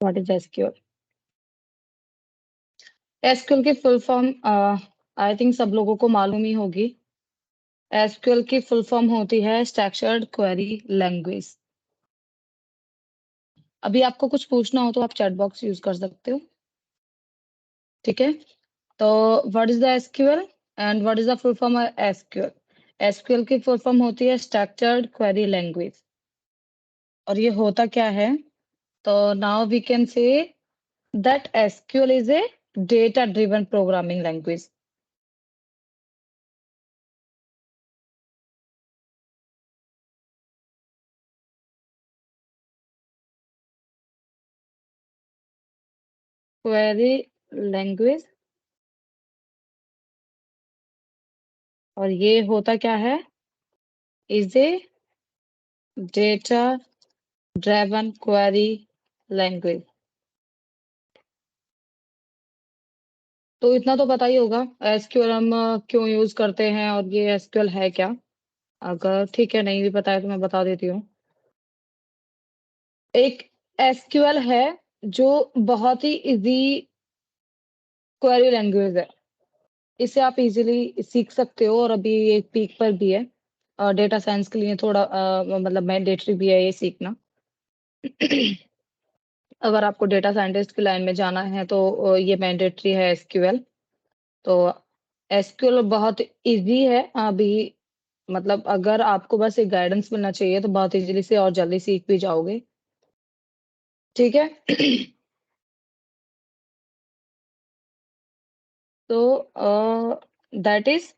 What is SQL? SQL की full form I think सब लोगों को मालूम ही होगी। एसक्यूएल की फुल फॉर्म होती है स्ट्रक्चर्ड क्वेरी लैंग्वेज। अभी आपको कुछ पूछना हो तो आप चैट बॉक्स यूज कर सकते हो, ठीक है। तो what is the SQL and what is the full form SQL? SQL की फुल फॉर्म होती है स्ट्रक्चर्ड क्वेरी लैंग्वेज। और ये होता क्या है? तो now we can say that SQL is a data driven programming language. Query language. और ये होता क्या है? Is a data driven query language. तो इतना तो पता ही होगा एसक्यूएल हम क्यों यूज करते हैं और ये एसक्यूएल है क्या। अगर ठीक है नहीं भी पता है तो मैं बता देती हूँ। एक एसक्यूएल है जो बहुत ही इजी क्वेरी लैंग्वेज है। इसे आप इजीली सीख सकते हो और अभी ये पीक पर भी है। डेटा साइंस के लिए थोड़ा मतलब मैंडेटरी भी है ये सीखना। अगर आपको डेटा साइंटिस्ट की लाइन में जाना है तो ये मैंडेटरी है एसक्यूएल। तो एसक्यूएल बहुत इजी है अभी। मतलब अगर आपको बस एक गाइडेंस मिलना चाहिए तो बहुत इजीली से और जल्दी सीख भी जाओगे, ठीक है। तो that is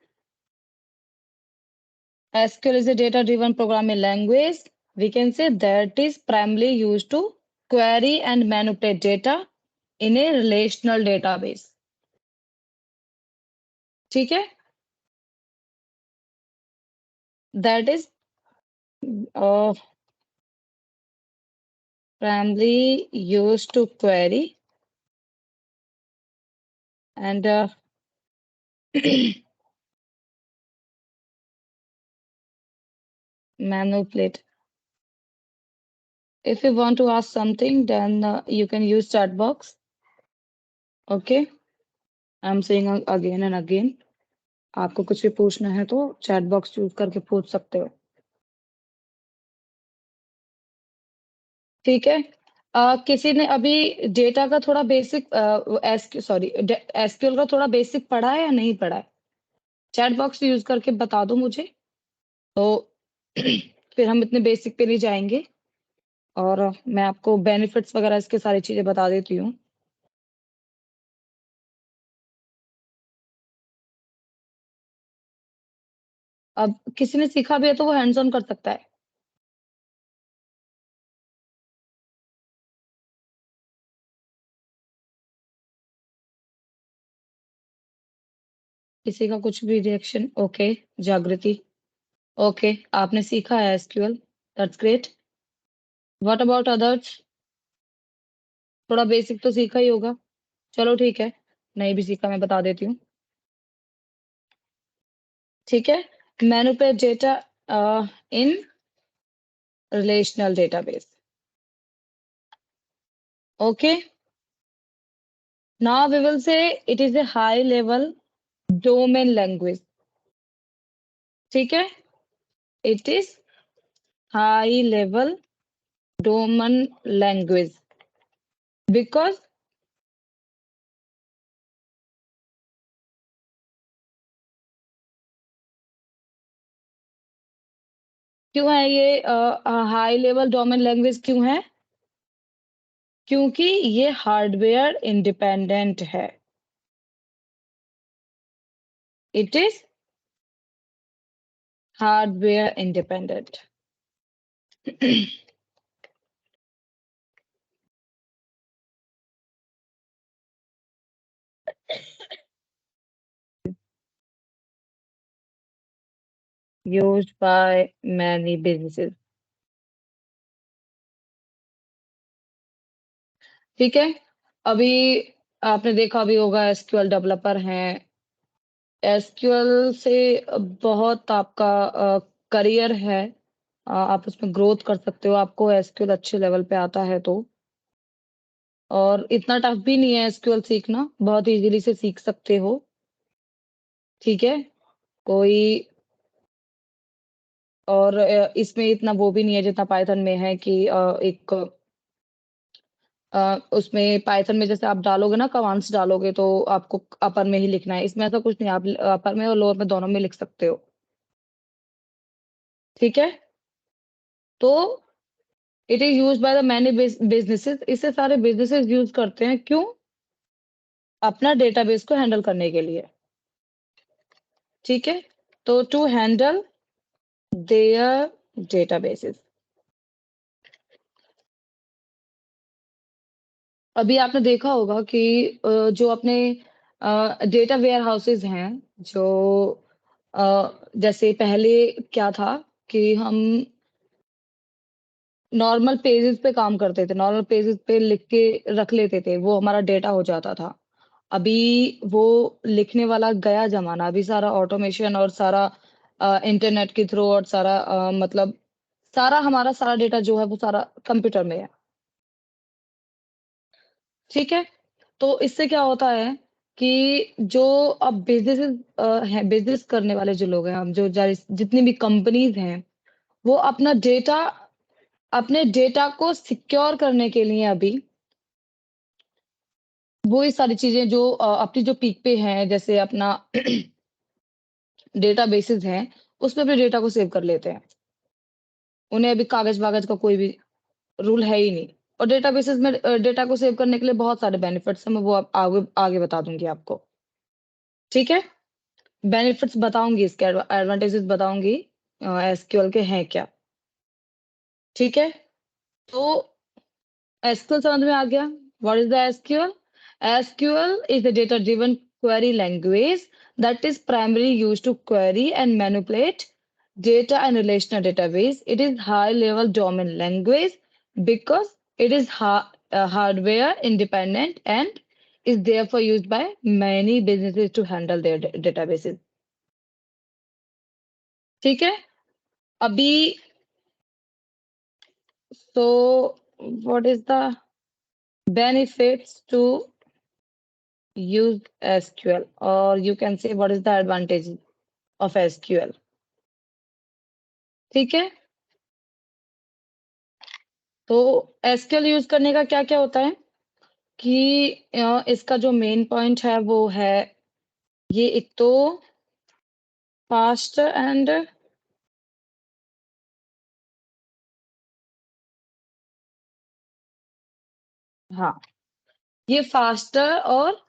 SQL is a data-driven programming language. We can say that is primarily used to query and manipulate data in a relational database. ठीक है? That is uh, primarily used to query and manipulate. If you want to ask something, then you can use chat box. Okay, I'm saying again and again. आपको कुछ भी पूछना है तो chat box use करके पूछ सकते हो, ठीक है। किसी ने अभी डेटा का थोड़ा बेसिक एसक्यूएल का थोड़ा बेसिक पढ़ा है या नहीं पढ़ा है? चैट बॉक्स यूज करके बता दो मुझे। तो फिर हम इतने बेसिक पे नहीं जाएंगे और मैं आपको बेनिफिट्स वगैरह इसके सारी चीजें बता देती हूँ। अब किसी ने सीखा भी है तो वो हैंड्स ऑन कर सकता है। किसी का कुछ भी रिएक्शन? ओके, जागृति। ओके, आपने सीखा है SQL, that's great. What about others? थोड़ा बेसिक तो सीखा ही होगा। चलो ठीक है, नहीं भी सीखा मैं बता देती हूँ, ठीक है। Manipulate data in relational database. Okay. Now we will say it is a high level domain language. ठीक है? It is high level domain language because क्यों है ये हाई लेवल डोमेन लैंग्वेज क्यों है? क्योंकि ये हार्डवेयर इंडिपेंडेंट है। It is hardware independent. used by many businesses. ठीक है। अभी आपने देखा भी होगा एसक्यूएल डेवलपर हैं। एसक्यूएल से बहुत आपका करियर है। आप उसमें ग्रोथ कर सकते हो, आपको एसक्यूएल अच्छे लेवल पे आता है तो। और इतना टफ भी नहीं है एसक्यूएल सीखना, बहुत इजीली से सीख सकते हो। ठीक है? कोई और इसमें इतना वो भी नहीं है जितना पाइथन में है कि एक उसमें पाइथन में जैसे आप डालोगे ना कमांड्स डालोगे तो आपको अपर में ही लिखना है। इसमें ऐसा कुछ नहीं, आप अपर में और लोअर में दोनों में लिख सकते हो। ठीक है? तो it is used by the many businesses, इसे सारे बिजनेसेस यूज करते हैं। क्यों? अपना डेटाबेस को हैंडल करने के लिए। ठीक है? तो टू हैंडल देयर डेटाबेसेस। अभी आपने देखा होगा कि जो अपने डेटा वेयर हाउसेस हैं, जो जैसे पहले क्या था कि हम नॉर्मल पेजेस पे काम करते थे, नॉर्मल पेजेस पे लिख के रख लेते थे, वो हमारा डेटा हो जाता था। अभी वो लिखने वाला गया ज़माना, अभी सारा ऑटोमेशन और सारा इंटरनेट के थ्रू और सारा मतलब सारा हमारा सारा डेटा जो है वो सारा कंप्यूटर में है। ठीक है? तो इससे क्या होता है कि जो अब बिज़नेसेस हैं, बिज़नेस करने वाले जो लोग हैं, अब जो जारिस जितनी भी कंपनीज़ हैं, वो अपने डेटा को सिक्योर करने के लिए अभी वो ये सारी चीज़ें जो अपनी जो पीक पे हैं, जैसे अपना डेटाबेसेस हैं, उसमें अपने डेटा को सेव कर लेते हैं। उन्हें अभी कागज़-वागज़ का कोई भी रूल है ही नहीं। और डेटाबेसेस में डेटा को सेव करने के लिए बहुत सारे बेनिफिट्स हैं, मैं वो अब आगे आगे बता दूँगी आपको। ठीक है? बेनिफिट्स बताऊँगी, इसके एडवांटेजेस बताऊँगी एसक्यूएल के हैं क्या। ठीक है? तो एसक्यूएल समझ में आ गया? What is the SQL? SQL is a data-driven query language that is primarily used to query and manipulate data and relational database. It is high-level domain language because it is hardware independent and is therefore used by many businesses to handle their databases. ठीक है? अभी so what is the benefits to use SQL, or you can say what is the advantage of SQL? ठीक है? तो SQL use करने का क्या-क्या होता है कि इसका जो मेन पॉइंट है वो है ये एक तो फास्ट एंड हाँ, ये फास्टर और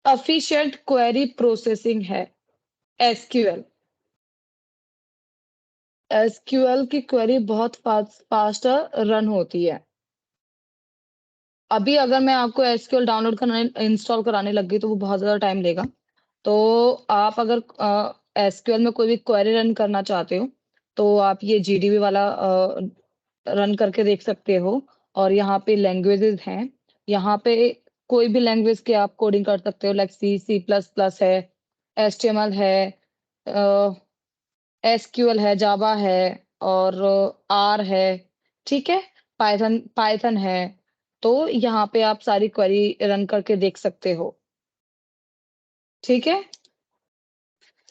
एफिशिएंट क्वेरी प्रोसेसिंग है एसक्यूएल। एसक्यूएल की क्वेरी बहुत फास्टर रन होती है। अभी अगर मैं आपको एसक्यूएल डाउनलोड कराने इंस्टॉल कराने लग गई तो वो बहुत ज़्यादा टाइम लेगा। तो आप अगर एसक्यूएल में कोई भी क्वेरी रन करना चाहते हो, तो आप ये जीडीबी वाला रन करके देख सकते हो और यहाँ पे लैंग्वेजेज़ हैं। यहाँ पे कोई भी लैंग्वेज की आप कोडिंग कर सकते हो लाइक सी, सी प्लस प्लस है, एचटीएमएल है, अ, एसक्यूएल है, जावा है और आर है, ठीक है? पाइथन पाइथन है। तो यहाँ पे आप सारी क्वेरी रन करके देख सकते हो, ठीक है?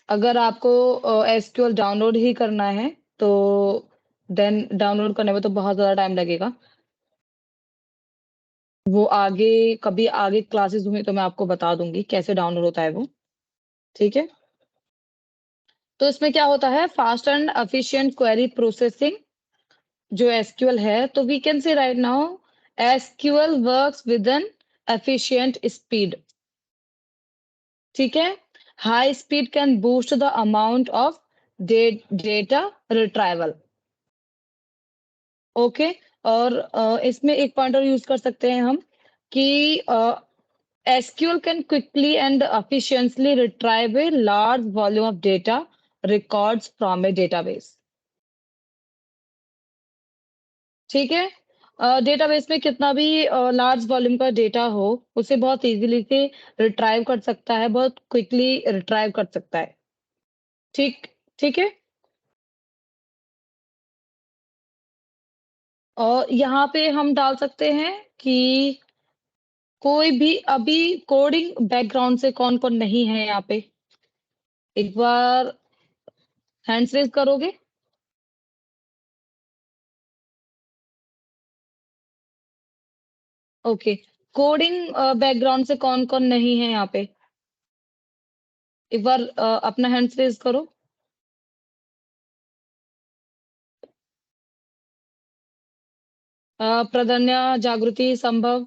अगर आपको एसक्यूएल डाउनलोड ही करना है, तो देन डाउनलोड करने में तो बहुत ज़्यादा टाइम लगेगा। वो आगे कभी आगे क्लासेस हुई तो मैं आपको बता दूँगी कैसे डाउनलोड होता है वो, ठीक है? तो इसमें क्या होता है fast and efficient query processing जो एसक्यूएल है, तो we can say right now SQL works with an efficient speed, ठीक है? High speed can boost the amount of data retrieval, okay? और इसमें एक पॉइंट और यूज़ कर सकते हैं हम कि SQL can quickly and efficiently retrieve a large volume of data records from A database, ठीक है? डेटाबेस में कितना भी लार्ज वॉल्यूम का डेटा हो, उसे बहुत ईज़िली से रिट्राइव कर सकता है, बहुत क्विकली रिट्राइव कर सकता है। ठीक ठीक है? और यहाँ पे हम डाल सकते हैं कि कोई भी अभी कोडिंग बैकग्राउंड से कौन कौन नहीं है यहाँ पे? एक बार हैंड्स रेज करोगे? ओके, कोडिंग बैकग्राउंड से कौन कौन नहीं है यहाँ पे? एक बार अपना हैंड्स रेज करो। प्रदन्या, जागृति, संभव,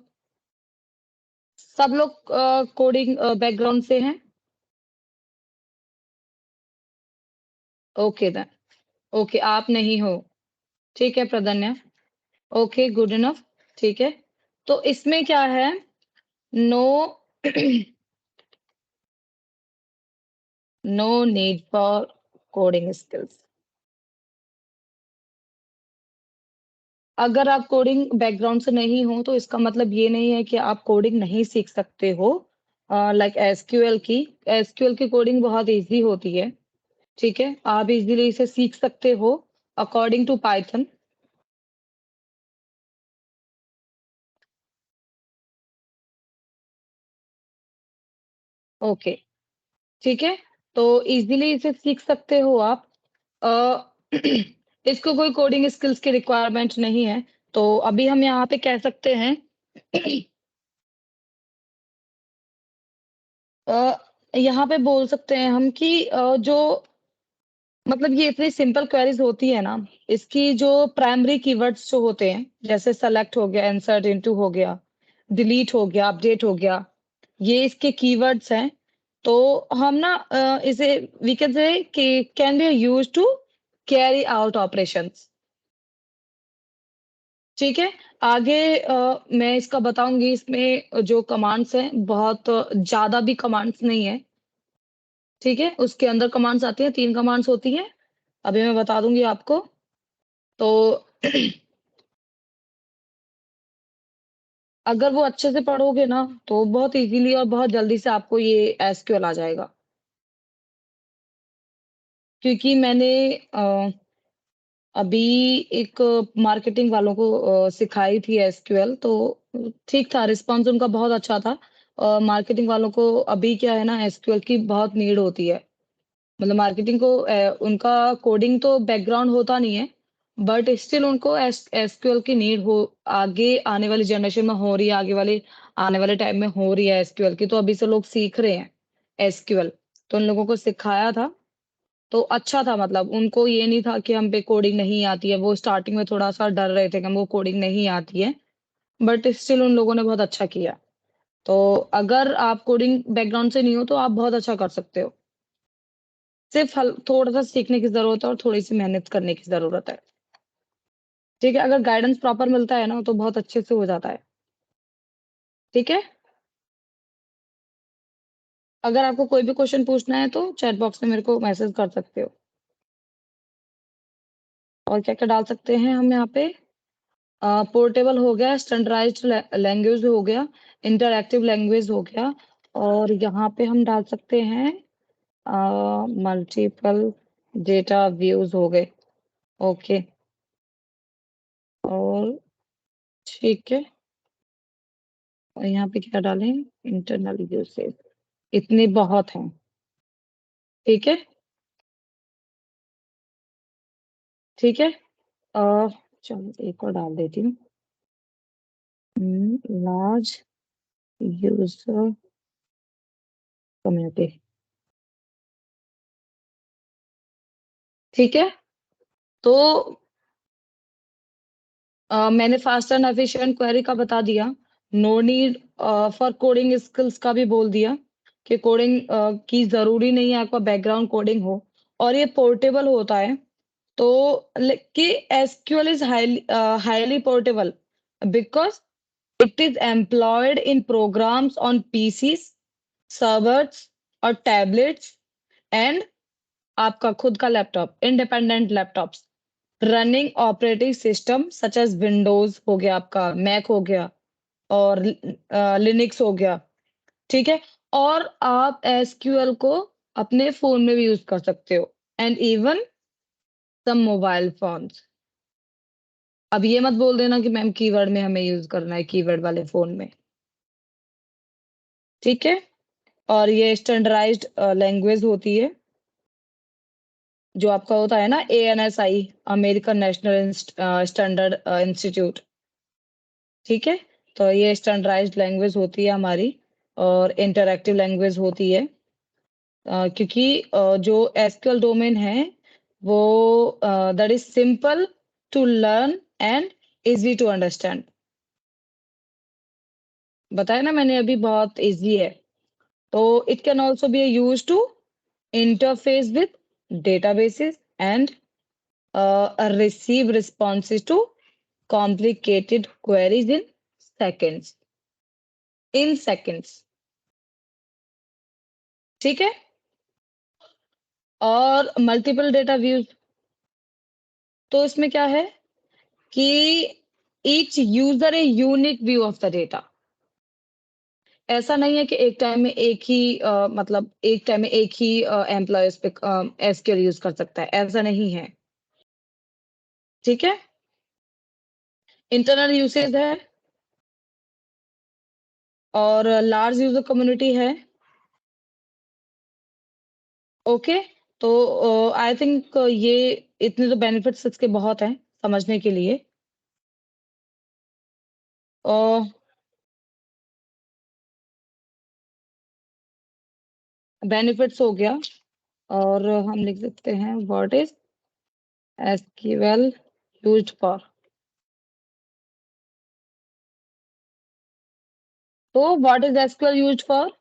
सब लोग कोडिंग बैकग्राउंड से हैं। ओके देन, ओके आप नहीं हो। ठीक है प्रदन्या, ओके गुड इनफ। ठीक है, तो इसमें क्या है? No no need for coding skills. अगर आप कोडिंग बैकग्राउंड से नहीं हो तो इसका मतलब ये नहीं है कि आप कोडिंग नहीं सीख सकते हो। लाइक एसक्यूएल की कोडिंग बहुत इजी होती है। ठीक है, आप इजीली इसे सीख सकते हो अकॉर्डिंग टू पाइथन। ओके, ठीक है, तो इजीली इसे सीख सकते हो आप। अ, इसको कोई कोडिंग स्किल्स की रिक्वायरमेंट नहीं है। तो अभी हम यहाँ पे कह सकते हैं यहाँ पे बोल सकते हैं हम कि जो मतलब ये इतनी सिंपल क्वेरीज होती है ना, इसकी जो प्राइमरी कीवर्ड्स जो होते हैं, जैसे सेलेक्ट हो गया, इंसर्ट इनटू हो गया, डिलीट हो गया, अपडेट हो गया, ये इसके कीवर्ड्स हैं। तो हम ना इसे वी कैन से कि can be use to carry out operations. ठीक है, आगे मैं इसका बताऊंगी। इसमें जो कमांड्स हैं बहुत ज्यादा भी कमांड्स नहीं है। ठीक है, उसके अंदर कमांड्स आती हैं, 3 कमांड्स होती हैं। अभी मैं बता दूंगी आपको। तो अगर वो अच्छे से पढ़ोगे ना तो बहुत इजीली और बहुत जल्दी से आपको ये एसक्यूएल आ जाएगा। क्योंकि मैंने अभी एक मार्केटिंग वालों को सिखाई थी एसक्यूएल, तो ठीक था, रिस्पांस उनका बहुत अच्छा था। मार्केटिंग वालों को अभी क्या है ना, एसक्यूएल की बहुत नीड होती है। मतलब मार्केटिंग को उनका कोडिंग तो बैकग्राउंड होता नहीं है, बट स्टिल उनको एसक्यूएल की नीड हो, आगे आने वाली जनरेशन में हो रही है, आने वाले टाइम में हो रही है एसक्यूएल की। तो अभी से लोग सीख रहे हैं एसक्यूएल, तो उन लोगों को सिखाया था। तो अच्छा था, मतलब उनको ये नहीं था कि हम पे कोडिंग नहीं आती है। वो स्टार्टिंग में थोड़ा सा डर रहे थे कि हमको कोडिंग नहीं आती है, बट स्टिल उन लोगों ने बहुत अच्छा किया। तो अगर आप कोडिंग बैकग्राउंड से नहीं हो तो आप बहुत अच्छा कर सकते हो। सिर्फ थोड़ा-सा सीखने की ज़रूरत है और थोड़ी-सी मेहनत करने की ज़रूरत है। ठीक है? अगर गाइडेंस प्रॉपर मिलता है ना, तो बहुत अच्छे से हो जाता है। ठीक है? अगर आपको कोई भी क्वेश्चन पूछना है, तो चैट बॉक्स में मेरे को मैसेज कर सकते हो। और क्या-क्या डाल सकते हैं हम यहाँ पे? पोर्टेबल हो गया, स्टैंडर्डाइज्ड लैंग्वेज हो गया, इंटरैक्टिव लैंग्वेज हो गया, और यहाँ पे हम डाल सकते हैं मल्टीपल डेटा व्यूज़ हो गए। ओके, और ठीक है। और यहाँ पे क्या डालें? इंटरनल यूसेज, इतने बहुत हैं। ठीक है? ठीक है? अ, चलो एक और डाल देती हूँ। Large user community. ठीक है? तो मैंने फास्ट एंड एफिशिएंट क्वेरी का बता दिया। No need for coding skills का भी बोल दिया कि कोडिंग की ज़रूरी नहीं है आपका बैकग्राउंड कोडिंग हो, और ये पोर्टेबल होता है। तो कि SQL is highly portable because it is employed in programs on PCs, servers और टैबलेट्स, एंड आपका खुद का laptop, independent laptops, running operating system such as Windows हो गया, आपका मैक हो गया, और लिनक्स हो गया। ठीक है, और आप एसक्यूएल को अपने फोन में भी यूज कर सकते हो, and even some mobile phones. अब ये मत बोल देना कि मैम कीवर्ड में हमें यूज करना है, कीवर्ड वाले फोन में। ठीक है, और ये स्टैंडर्डाइज्ड लैंग्वेज होती है, जो आपका होता है ना ANSI, American national standard institute. ठीक है, तो ये स्टैंडर्डाइज्ड लैंग्वेज होती है हमारी, और इंटरैक्टिव लैंग्वेज होती है, क्योंकि जो एसक्यूएल डोमेन है वो that is simple to learn and easy to understand. बताया ना मैंने अभी, बहुत इजी है। तो it can also be use to interface with databases and receive responses to complicated queries in seconds, in seconds। ठीक है, और मल्टीपल डेटा व्यूज, तो इसमें क्या है कि each user a unique view of the data. ऐसा नहीं है कि एक टाइम में एक ही मतलब एक टाइम में एक ही एम्प्लॉय उस पे एसक्यूएल यूज कर सकता है, ऐसा नहीं है। ठीक है, इंटरनल यूसेज है और लार्ज यूजर कम्युनिटी है। ओके, तो आई थिंक ये इतने तो बेनिफिट्स इसके बहुत हैं समझने के लिए। और बेनिफिट्स हो गया, और हम लिख सकते हैं what is SQL used for. तो what is SQL used for?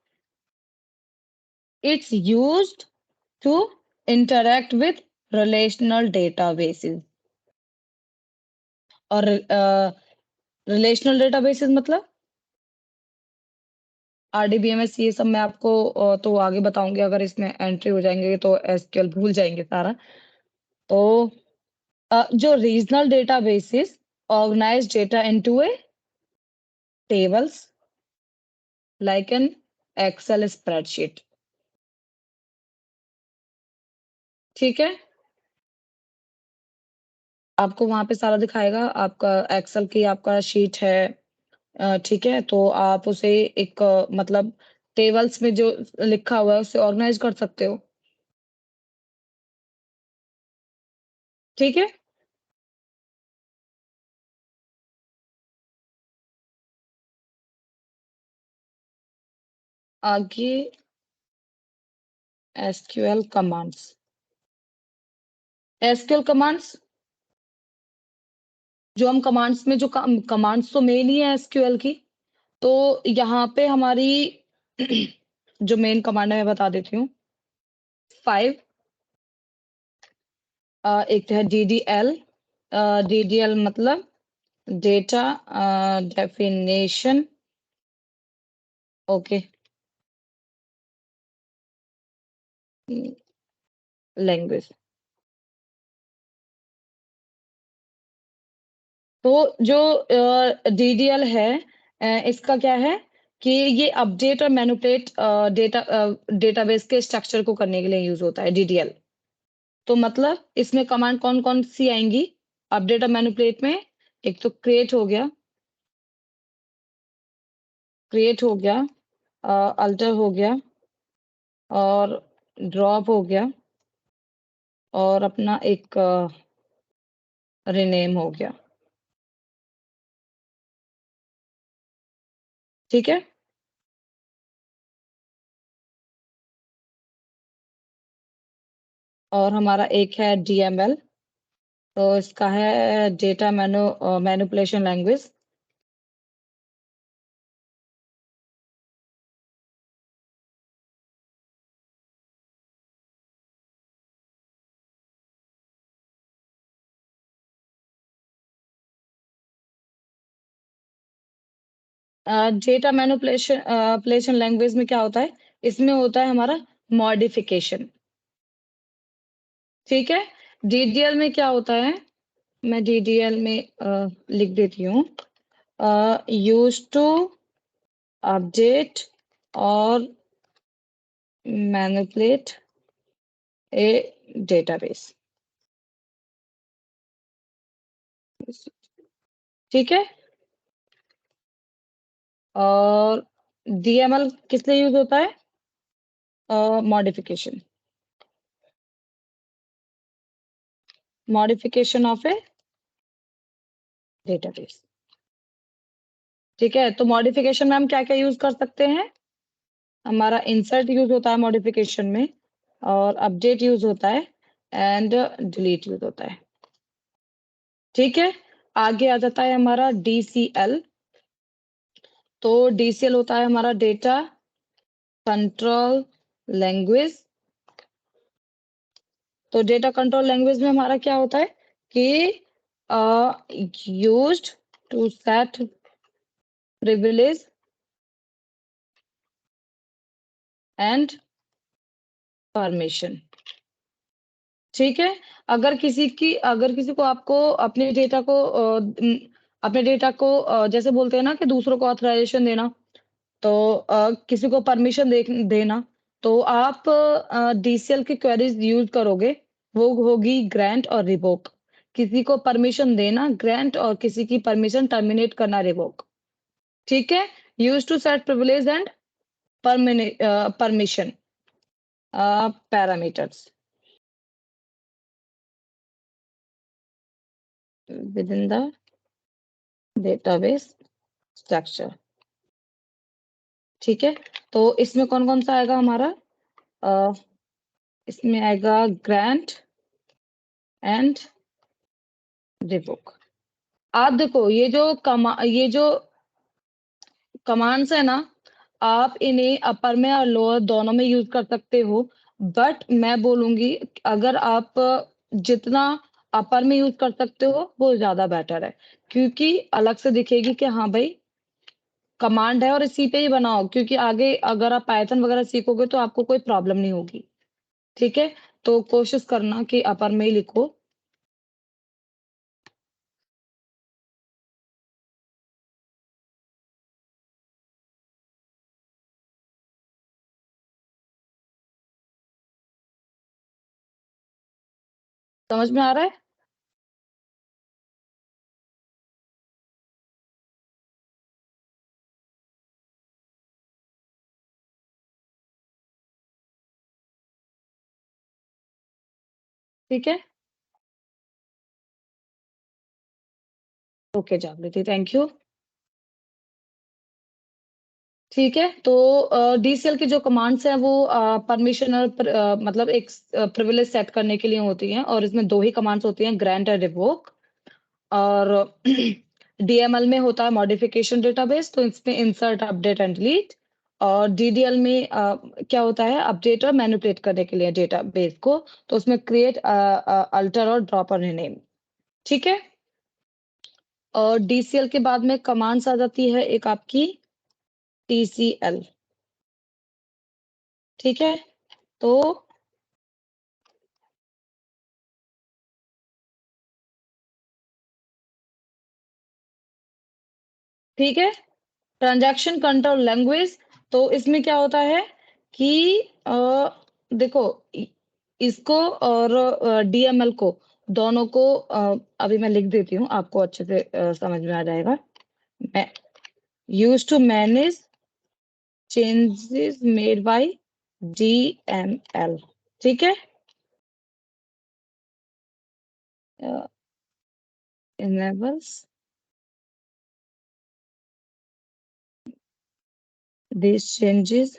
It's used to interact with relational databases। और रिलेशनल डेटाबेसेस मतलब RDBMS, ये सब मैं आपको तो आगे बताऊंगी, अगर इसमें एंट्री हो जाएंगे तो एसक्यूएल भूल जाएंगे सारा। तो जो regional databases organize data into a tables like an Excel spreadsheet। ठीक है, आपको वहां पे सारा दिखाएगा, आपका एक्सेल की आपका शीट है। ठीक है, तो आप उसे एक मतलब टेबल्स में जो लिखा हुआ है उसे ऑर्गेनाइज कर सकते हो। ठीक है, आगे एसक्यूएल कमांड्स। एसक्यूएल कमांड्स, जो हम कमांड्स में जो कमांड्स तो मेन ही है एसक्यूएल की। तो यहाँ पे हमारी जो मेन कमांड है मैं बता देती हूँ। 5, एक तो है DDL। DDL मतलब डेटा डेफिनेशन। Okay, language. तो जो DDL है, इसका क्या है कि ये अपडेट और मैनिपुलेट डेटाबेस के स्ट्रक्चर को करने के लिए यूज होता है DDL। तो मतलब इसमें कमांड कौन कौन सी आएंगी अपडेट और मैनिपुलेट में? एक तो क्रिएट हो गया, क्रिएट हो गया, अल्टर हो गया, और ड्रॉप हो गया, और अपना एक रिनेम हो गया। ठीक है, और हमारा एक है DML, तो इसका है data manipulation language. Data manipulation प्लेशन लैंग्वेज में क्या होता है? इसमें होता है हमारा मॉडिफिकेशन। ठीक है, DDL में क्या होता है? मैं DDL में लिख देती हूँ, यूज टू अपडेट और मैनिपुलेट ए डेटाबेस। ठीक है, और DML किस लिए यूज होता है? Modification of A database. ठीक है, तो मॉडिफिकेशन में हम क्या क्या यूज कर सकते हैं? हमारा इंसर्ट यूज होता है मॉडिफिकेशन में, और अपडेट यूज होता है, एंड डिलीट यूज होता है। ठीक है, आगे आ जाता है हमारा DCL। तो DCL होता है हमारा डेटा कंट्रोल लैंग्वेज। तो डेटा कंट्रोल लैंग्वेज में हमारा क्या होता है कि used to set privilege and permission. ठीक है, अगर किसी को आपको अपने डेटा को जैसे बोलते हैं ना कि दूसरों को ऑथराइजेशन देना, तो किसी को परमिशन देना, तो आप DCL की क्वेरीज यूज करोगे। वो होगी ग्रांट और रिवोक। किसी को परमिशन देना ग्रांट, और किसी की परमिशन टर्मिनेट करना रिवोक। ठीक है, use to set privilege and permission parameters within the database structure। ठीक है, तो इसमें कौन कौन सा आएगा हमारा? अ, इसमें आएगा ग्रांट एंड रिवोक। आप देखो, ये जो कमांड्स है ना, आप इन्हें अपर में और लोअर दोनों में यूज कर सकते हो। बट मैं बोलूंगी अगर आप जितना अपर में यूज कर सकते हो वो ज्यादा बेटर है, क्योंकि अलग से दिखेगी कि हाँ भाई कमांड है और इसी पे ही बनाओ, क्योंकि आगे अगर आप पाइथन वगैरह सीखोगे तो आपको कोई प्रॉब्लम नहीं होगी। ठीक है, तो कोशिश करना कि अपर में ही लिखो। समझ में आ रहा है? ठीक है, ओके जागृति, थैंक यू। ठीक है, तो DCL की जो कमांड्स हैं वो परमिशन और मतलब एक प्रिविलेज सेट करने के लिए होती हैं, और इसमें दो ही कमांड्स होती हैं, ग्रांट और रिवोक। और DML में होता है मॉडिफिकेशन डेटाबेस, तो इसमें इंसर्ट अपडेट एंड डिलीट। और DDL में क्या होता है? अपडेट और मैनिपुलेट करने के लिए डेटाबेस को, तो उसमें क्रिएट, अल्टर और ड्रॉप और रीनेम। ठीक है, और DCL के बाद में कमांड्स आ जाती है एक आपकी TCL। ठीक है, तो ठीक है, ट्रांजैक्शन कंट्रोल लैंग्वेज। तो इसमें क्या होता है कि देखो, इसको और DML को, दोनों को अभी मैं लिख देती हूँ, आपको अच्छे से समझ में आ जाएगा। मैं use to manage changes made by DML। ठीक है, enables these changes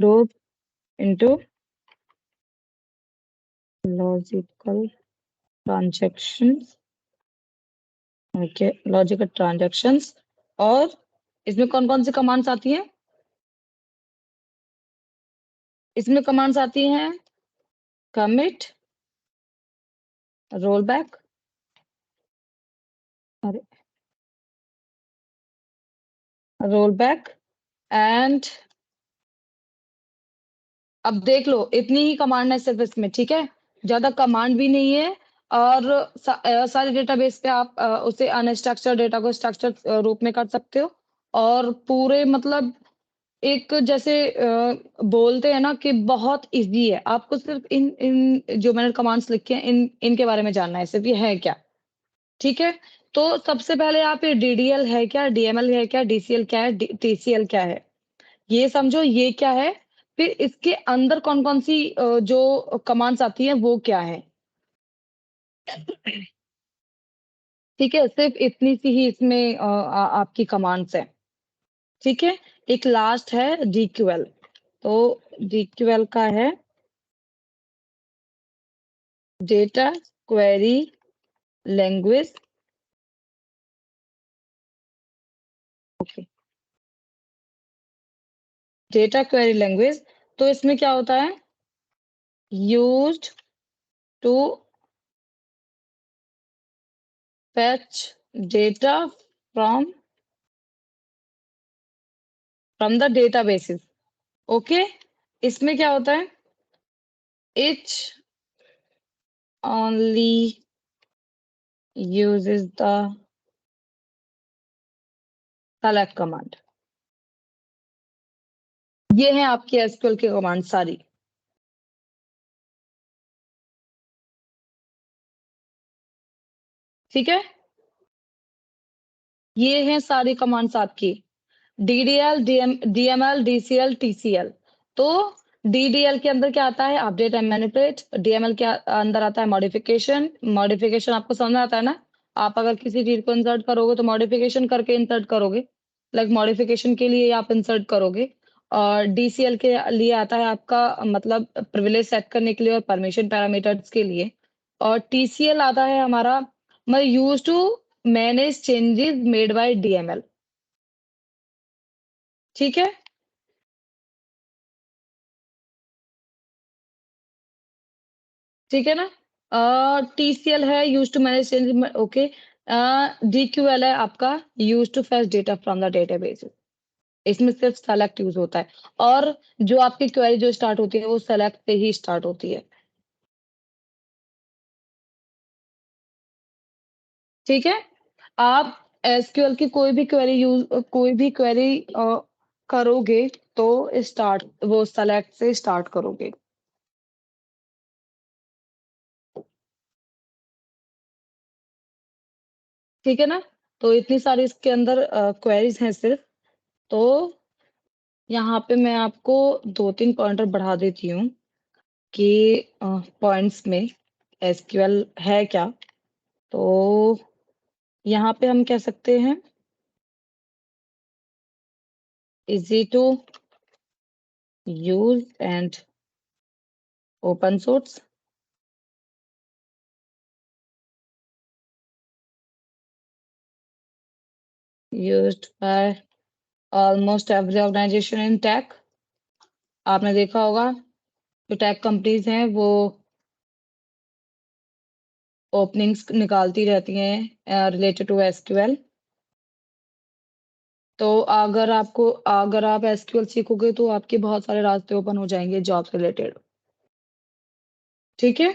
group into logical transactions। Okay, logical transactions. और इसमें कौन कौन सी कमांड्स आती हैं? इसमें कमांड्स आती हैं commit, roll back, roll back and, अब देख लो इतनी ही कमांड है सिर्फ इसमें। ठीक है, ज्यादा कमांड भी नहीं है, और सारे डेटाबेस पे आप उसे अनस्ट्रक्चर्ड डेटा को स्ट्रक्चर रूप में कर सकते हो। और पूरे मतलब एक जैसे बोलते हैं ना कि बहुत इजी है। आपको सिर्फ इन इन जो मैंने कमांड्स लिखे हैं, इनके बारे में जानना है सिर्फ, ये है क्या। ठीक है, तो सबसे पहले आप ये DDL है क्या, DML है क्या, DCL क्या है, TCL क्या है, ये समझो ये क्या है, फिर इसके अंदर कौन-कौन सी जो कमांड्स आती हैं वो क्या है। ठीक है? सिर्फ़ इतनी सी ही इसमें आपकी कमांड्स हैं। ठीक है? एक लास्ट है DQL। तो DQL का है data query language. Okay, data query language, तो इसमें क्या होता है, used to fetch data from the databases. Okay, इसमें क्या होता है, it only uses the select command. ये है आपकी एसक्यूएल की कमांड सारी। ठीक है, ये हैं सारी कमांड्स आपकी, DDL, DML, DCL, TCL। तो DDL के अंदर क्या आता है, अपडेट एंड मैनिपुलेट। DML के अंदर आता है मॉडिफिकेशन। मॉडिफिकेशन आपको समझ में आता है ना, आप अगर किसी चीज को इंसर्ट करोगे तो मॉडिफिकेशन करके इंसर्ट करोगे, लाइक मॉडिफिकेशन के लिए आप इंसर्ट करोगे। और DCL के लिए आता है आपका मतलब प्रिविलेज सेट करने के लिए और परमिशन पैरामीटर्स के लिए। और TCL आता है हमारा मैं use to manage changes made by DML। ठीक है, ठीक है ना। TCL है use to manage change. Okay, DQL है आपका use to fetch data from the database. इसमें सिर्फ सेलेक्ट यूज होता है, और जो आपकी क्वेरी जो स्टार्ट होती है वो सेलेक्ट से ही स्टार्ट होती है। ठीक है, आप एसक्यूएल की कोई भी क्वेरी करोगे तो स्टार्ट वो सेलेक्ट से स्टार्ट करोगे। ठीक है ना, तो इतनी सारी इसके अंदर क्वेरीज हैं सिर्फ। तो यहाँ पे मैं आपको 2-3 पॉइंटर बढ़ा देती हूँ कि पॉइंट्स में एसक्यूएल है क्या। तो यहाँ पे हम कह सकते हैं easy to use and open source, used by almost every organisation in tech. आपने देखा होगा जो टेक कंपनीज हैं वो ओपनिंग्स निकालती रहती हैं रिलेटेड टू एसक्यूएल। तो अगर आप एसक्यूएल सीखोगे तो आपके बहुत सारे रास्ते ओपन हो जाएंगे जॉब से रिलेटेड। ठीक है,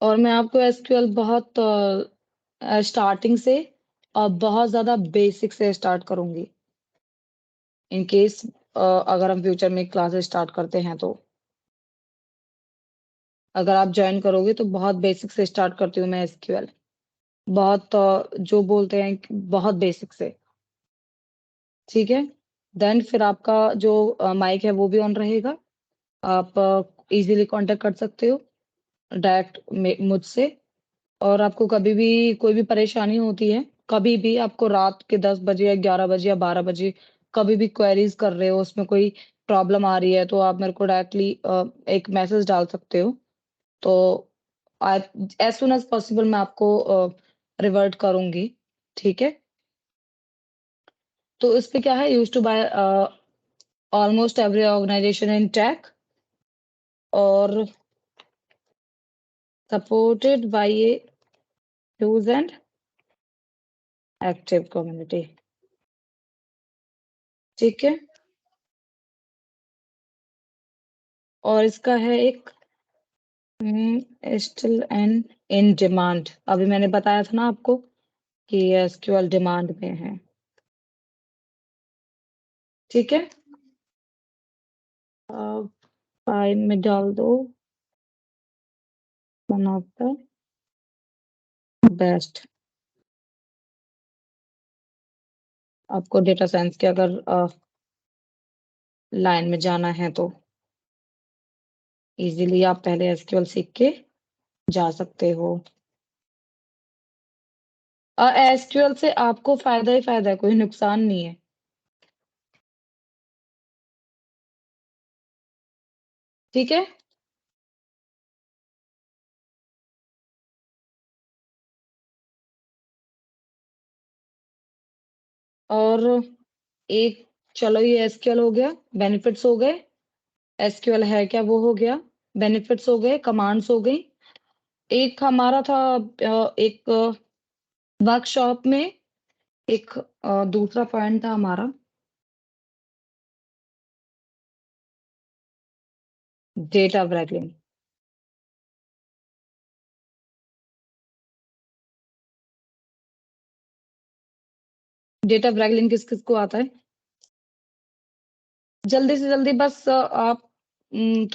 और मैं आपको एसक्यूएल बहुत स्टार्टिंग से और बहुत ज़्यादा बेसिक से स्टार्ट करूँगी, इन केस अगर हम फ्यूचर में क्लासेस स्टार्ट करते हैं तो। अगर आप जॉइन करोगे तो बहुत बेसिक से स्टार्ट करती हूँ मैं एसक्यूएल। बहुत जो बोलते हैं कि बहुत बेसिक से। ठीक है? देन फिर आपका जो माइक है वो भी ऑन रहेगा। आप इज़िली कॉन्टैक्ट कर सकते हो डायरेक्ट मुझसे। और आपको कभी भी कोई भी परेशानी होती है, कभी भी आपको रात के 10 बजे या 11 बजे या 12 बजे कभी भी क्वेरीज़ कर रहे हो, उसमें कोई प्रॉब्लम आ रही है, तो आप मेरे को डायरेक्टली एक मैसेज डाल सकते हो। तो आई एज़ सून एज़ पॉसिबल मैं आपको रिवर्ट करूँगी। ठीक है? तो इसपे क्या है, used to by almost every organization in tech और supported by a huge and active community. ठीक है? और इसका है एक स्टिल एंड इन डिमांड। अभी मैंने बताया था ना आपको कि एसक्यूएल डिमांड में है। ठीक है? फाइल में डाल दो वन ऑफ द बेस्ट। आपको डेटा साइंस के अगर लाइन में जाना है तो इजीली आप पहले एसक्यूएल सीख के जा सकते हो। एसक्यूएल से आपको फायदा ही फायदा है, कोई नुकसान नहीं है। ठीक है। और एक, चलो ये एसक्यूएल हो गया, बेनिफिट्स हो गए। एसक्यूएल है क्या वो हो गया, बेनिफिट्स हो गए, कमांड्स हो गई। एक हमारा था एक वर्कशॉप में एक दूसरा पॉइंट था हमारा, डेटा ब्रैगलिंग। डेटा ब्रैगलिंग किस किस को आता है? जल्दी से जल्दी बस आप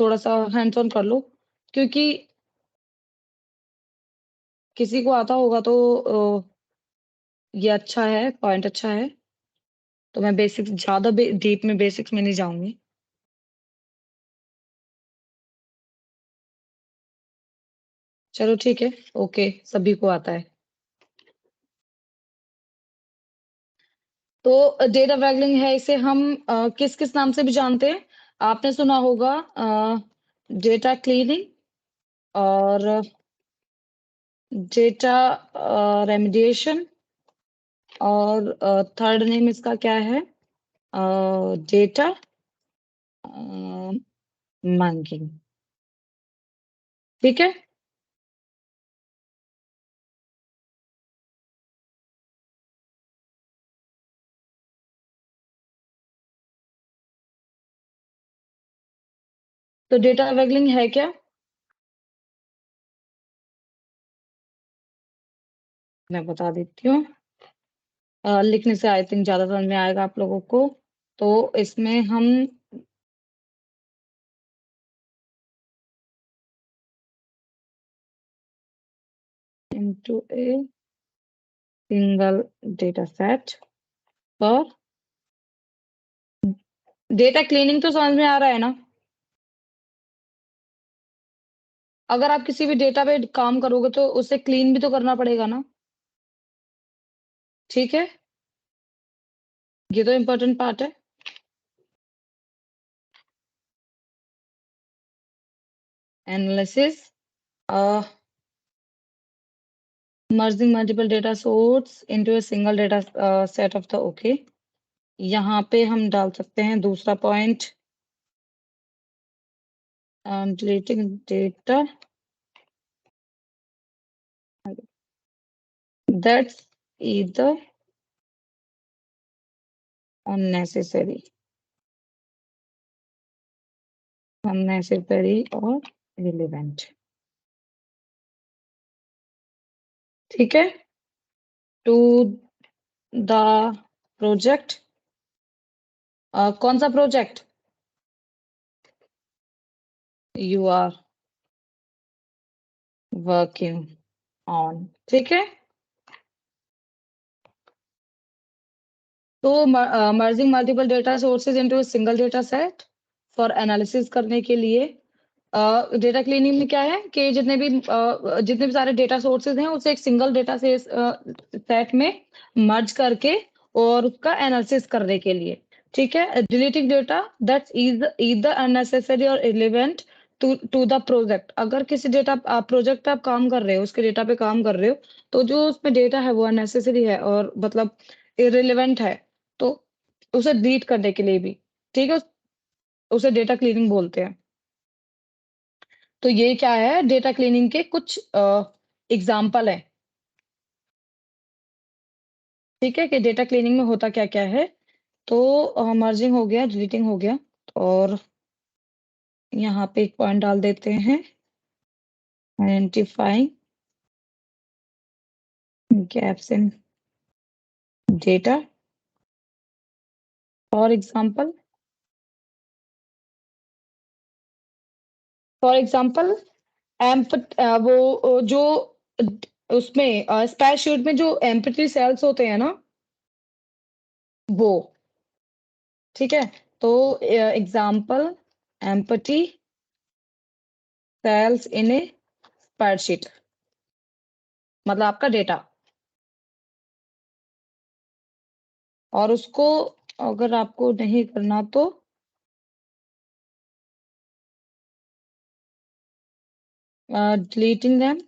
थोड़ा सा हैंड्स ऑन कर लो, क्योंकि किसी को आता होगा तो ये अच्छा है, पॉइंट अच्छा है। तो मैं बेसिक्स ज्यादा डीप में बेसिक्स में नहीं जाऊंगी। चलो ठीक है, ओके, सभी को आता है। तो डेटा ब्रैगलिंग है, इसे हम किस किस नाम से भी जानते हैं। आपने सुना होगा डेटा क्लीनिंग, और डेटा रेमिडिएशन, और थर्ड नेम इसका क्या है, डेटा मांगिंग। ठीक है। तो डेटा ब्रैगलिंग है क्या? मैं बता देती हूँ। लिखने से आई थिंक ज्यादा समझ में आएगा आप लोगों को। तो इसमें हम into a single data set पर डेटा क्लीनिंग तो समझ में आ रहा है ना? अगर आप किसी भी डेटा पे काम करोगे तो उसे क्लीन भी तो करना पड़ेगा ना। ठीक है, ये तो इम्पोर्टेंट पार्ट है। Analysis, merging multiple data source into a single data set of the, okay। यहाँ पे हम डाल सकते हैं दूसरा point, deleting data that's either unnecessary, और relevant। ठीक है। टू द प्रोजेक्ट, कौन सा project? You are working on. ठीक है। तो merging multiple data sources into single data set for analysis करने के लिए डेटा क्लीनिंग में क्या है कि जितने भी सारे डेटा सोर्सेज हैं उसे एक सिंगल डेटा से सेट में मर्ज करके और उसका एनालिसिस करने के लिए। ठीक है। Deleting data that's either unnecessary और इर्रिलेवेंट टू द प्रोजेक्ट। अगर किसी डेटा प्रोजेक्ट पे आप काम कर रहे हो, उसके डेटा पे काम कर रहे हो, तो जो उसमें डेटा है वो अननेसेसरी है और मतलब इर्रिलेवेंट है, तो उसे डिलीट करने के लिए भी। ठीक है, उसे डेटा क्लीनिंग बोलते हैं। तो ये क्या है, डेटा क्लीनिंग के कुछ एग्जाम्पल है। ठीक है, कि डेटा क्लीनिंग में होता क्या क्या है। तो मर्जिंग हो गया, डिलीटिंग हो गया, और यहाँ पे एक पॉइंट डाल देते हैं, identifying gaps in data. For example, for example amp वो जो उसमें स्प्रेडशीट में जो एम्प्टी सेल्स होते हैं ना, वो। ठीक है, तो example, empty cells in a spreadsheet, मतलब आपका डेटा। और उसको अगर आपको नहीं करना तो डिलीटिंग देम।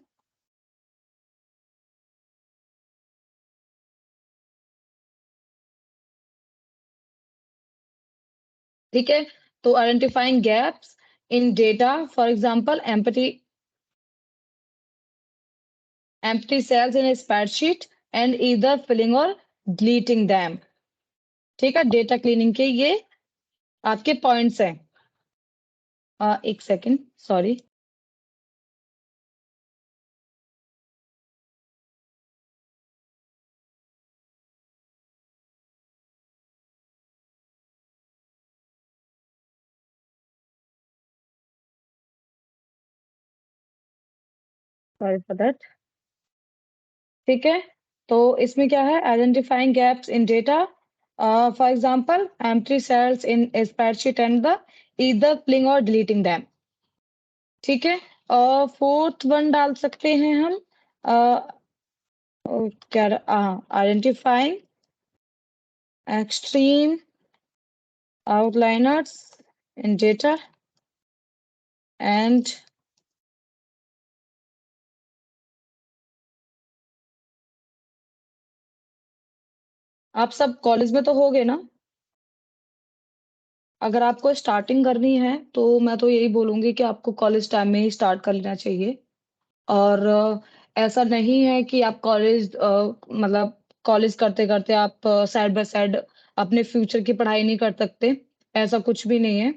ठीक है, तो identifying gaps in data, for example empty cells in a spreadsheet and either filling or deleting them। ठीक है, डेटा क्लीनिंग के ये आपके पॉइंट्स हैं। एक second, sorry. Sorry for that. ठीक है, तो इसमें क्या है, identifying gaps in data, for example empty cells in a spreadsheet and the either filling और डिलीटिंग देम। ठीक है, और फोर्थ वन डाल सकते हैं हम, क्या, identifying extreme outliners in data and आप सब कॉलेज में तो होगे ना? अगर आपको स्टार्टिंग करनी है तो मैं तो यही बोलूंगी कि आपको कॉलेज टाइम में ही स्टार्ट कर लेना चाहिए। और ऐसा नहीं है कि आप कॉलेज मतलब कॉलेज करते करते आप साइड बाय साइड अपने फ्यूचर की पढ़ाई नहीं कर सकते, ऐसा कुछ भी नहीं है।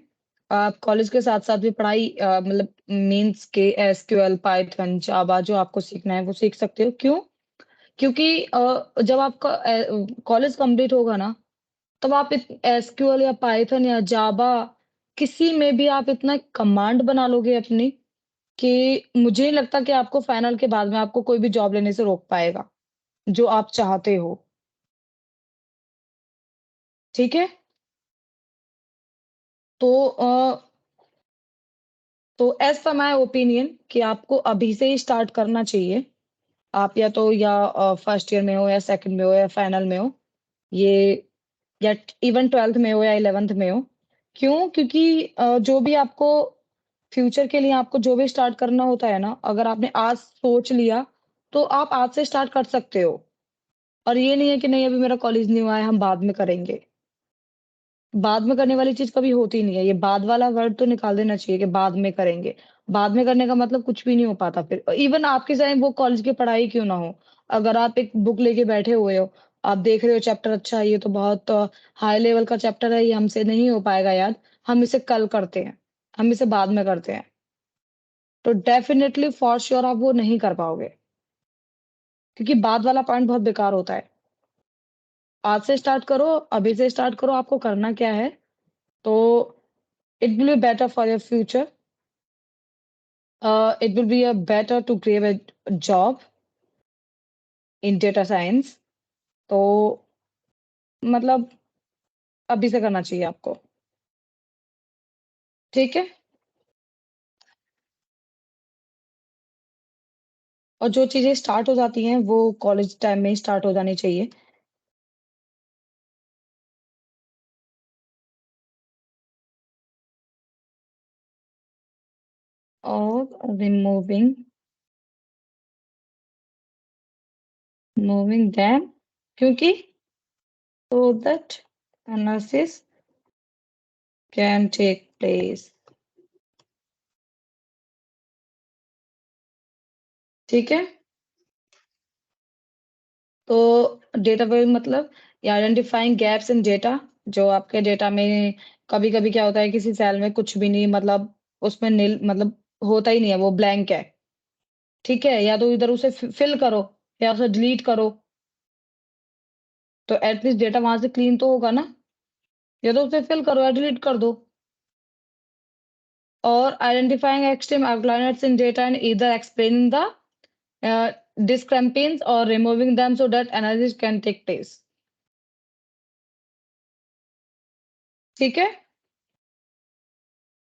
आप कॉलेज के साथ साथ भी पढ़ाई मतलब मीन्स के एसक्यूएल, पाइथन, जावा जो आपको सीखना है वो सीख सकते हो। क्यों? क्योंकि जब आपका कॉलेज कंप्लीट होगा ना, तब आप एसक्यूएल या पाइथन या जावा किसी में भी आप इतना कमांड बना लोगे अपनी, कि मुझे नहीं लगता कि आपको फाइनल के बाद में आपको कोई भी जॉब लेने से रोक पाएगा, जो आप चाहते हो। ठीक है? तो तो एज़ पर माय ओपिनियन कि आपको अभी से ही स्टार्ट करना चाहिए। आप या फर्स्ट ईयर में हो या सेकंड में हो या फाइनल में हो, ये या इवन 12th में हो या 11th में हो। क्यों? क्योंकि जो भी आपको फ्यूचर के लिए आपको जो भी स्टार्ट करना होता है ना, अगर आपने आज सोच लिया, तो आप आज से स्टार्ट कर सकते हो। और ये नहीं है कि नहीं अभी मेरा कॉलेज नहीं हुआ है, हम बाद में करेंगे। बाद में करने वाली चीज़ कभी होती नहीं है। ये बाद वाला वर्ड तो निकाल देना चाहिए कि बाद में करेंगे। बाद में करने का मतलब कुछ भी नहीं हो पाता फिर। इवन आपके चाहे वो कॉलेज की पढ़ाई क्यों ना हो, अगर आप एक बुक लेके बैठे हुए हो, आप देख रहे हो चैप्टर अच्छा है, ये तो बहुत हाई लेवल का चैप्टर है, ये हमसे नहीं हो पाएगा याद, हम इसे कल करते हैं, हम इसे बाद में करते हैं। तो डेफिनिटली फॉर श्योर आप वो नहीं कर पाओगे, क्योंकि बाद वाला पॉइंट बहुत बेकार होता है। आज से स्टार्ट करो, अभी से स्टार्ट करो, आपको करना क्या है, तो it will be better for your future. It will be a better to grab a job in data science। तो मतलब अभी से करना चाहिए आपको। ठीक है? और जो चीज़ें स्टार्ट हो जाती हैं वो कॉलेज टाइम में ही स्टार्ट हो जानी चाहिए। और रिमूविंग देम, क्योंकि so that analysis can take place। ठीक है? तो डेटा पे मतलब आइडेंटिफाइंग गैप्स इन डेटा, जो आपके डेटा में कभी-कभी क्या होता है, किसी सेल में कुछ भी नहीं, मतलब उसमें नील मतलब होता ही नहीं है, वो ब्लैंक है। ठीक है? या तो इधर उसे फिल करो या उसे डिलीट करो, तो एट लीस्ट डेटा वहां से क्लीन तो होगा ना। या तो उसे फिल करो या डिलीट कर दो। और identifying extreme outliers in data and either explaining the discrepancies or removing them so that analysis can take place. ठीक है,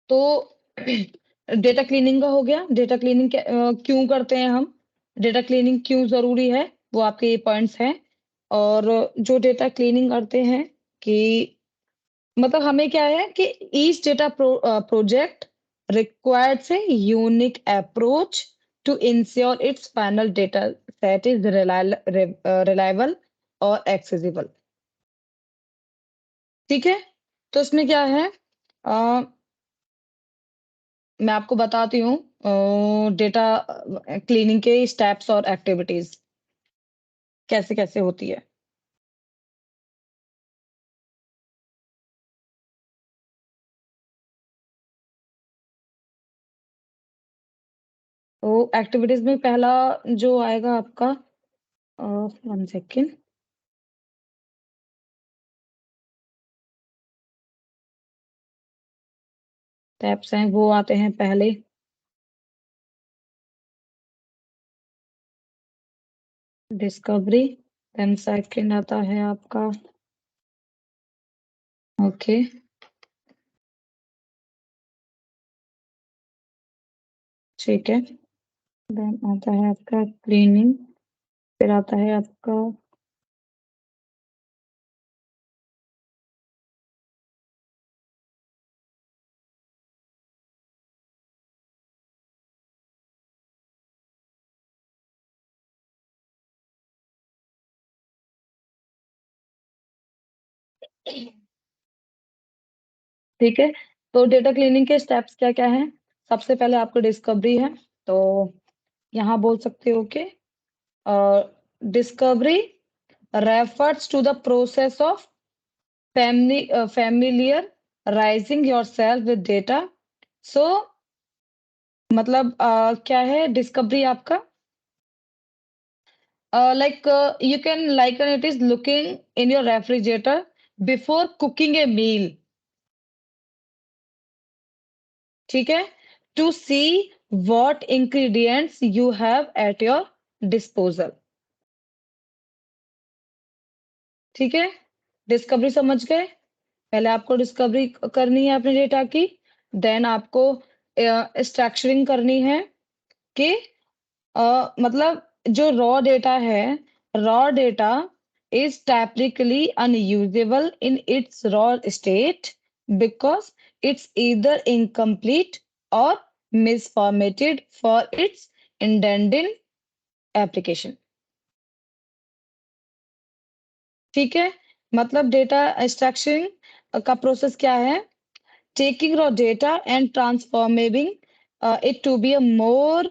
तो डेटा क्लीनिंग का हो गया। डेटा क्लीनिंग क्यों करते हैं हम, डेटा क्लीनिंग क्यों जरूरी है, वो आपके ये पॉइंट्स हैं। और जो डेटा क्लीनिंग करते हैं कि मतलब हमें क्या है कि each data project requires a unique approach to ensure its final data set is reliable और accessible। ठीक है, तो इसमें क्या है, मैं आपको बताती हूँ डेटा क्लीनिंग के स्टेप्स और एक्टिविटीज कैसे कैसे होती है। तो एक्टिविटीज में पहला जो आएगा आपका, 1 सेकेंड, स्टेप्स हैं वो आते हैं पहले। डिस्कवरी, देन सेकंड आता है आपका, ओके, ठीक है, देन आता है आपका क्लीनिंग, फिर आता है आपका ठीक है, तो डेटा क्लीनिंग के स्टेप्स क्या क्या हैं। सबसे पहले आपको डिस्कवरी है, तो यहाँ बोल सकते हो कि discovery refers to the process of familiarizing yourself with data। So मतलब क्या है डिस्कवरी आपका, like you can liken it is looking in your refrigerator before cooking a meal। ठीक है, to see what ingredients you have at your disposal। ठीक है, discovery समझ गए, पहले आपको डिस्कवरी करनी है अपने डेटा की, देन आपको स्ट्रक्चरिंग करनी है कि मतलब जो रॉ डेटा है, raw data is typically unusable in its raw state because it's either incomplete or misformatted for its intended application। ठीक है, मतलब डेटा स्ट्रक्चरिंग का प्रोसेस क्या है, taking raw data and transforming it to be a more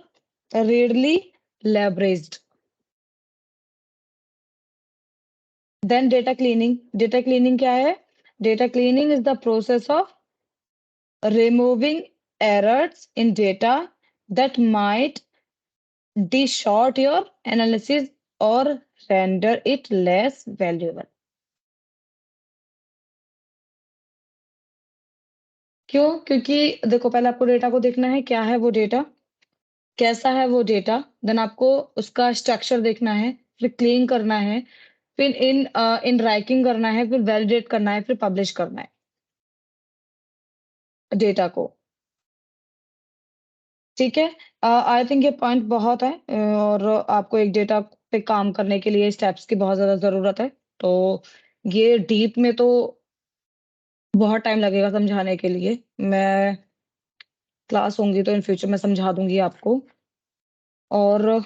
readily leveraged। Then data cleaning, data cleaning क्या है, data cleaning is the process of removing errors in data that might distort your analysis or render it less valuable। क्यों, क्योंकि देखो पहले आपको data को देखना है क्या है वो डेटा, कैसा है वो डेटा, देन आपको उसका स्ट्रक्चर देखना है, फिर क्लीन करना है, फिर इन रैंकिंग करना है, फिर वैलिडेट करना है, फिर पब्लिश करना है डेटा को। ठीक है, आई थिंक ये पॉइंट बहुत है, और आपको एक डेटा पे काम करने के लिए स्टेप्स की बहुत ज़्यादा ज़रूरत है। तो ये डीप में तो बहुत टाइम लगेगा समझाने के लिए। मैं क्लास होंगी तो इन फ्यूचर में समझा दूँगी आपको। और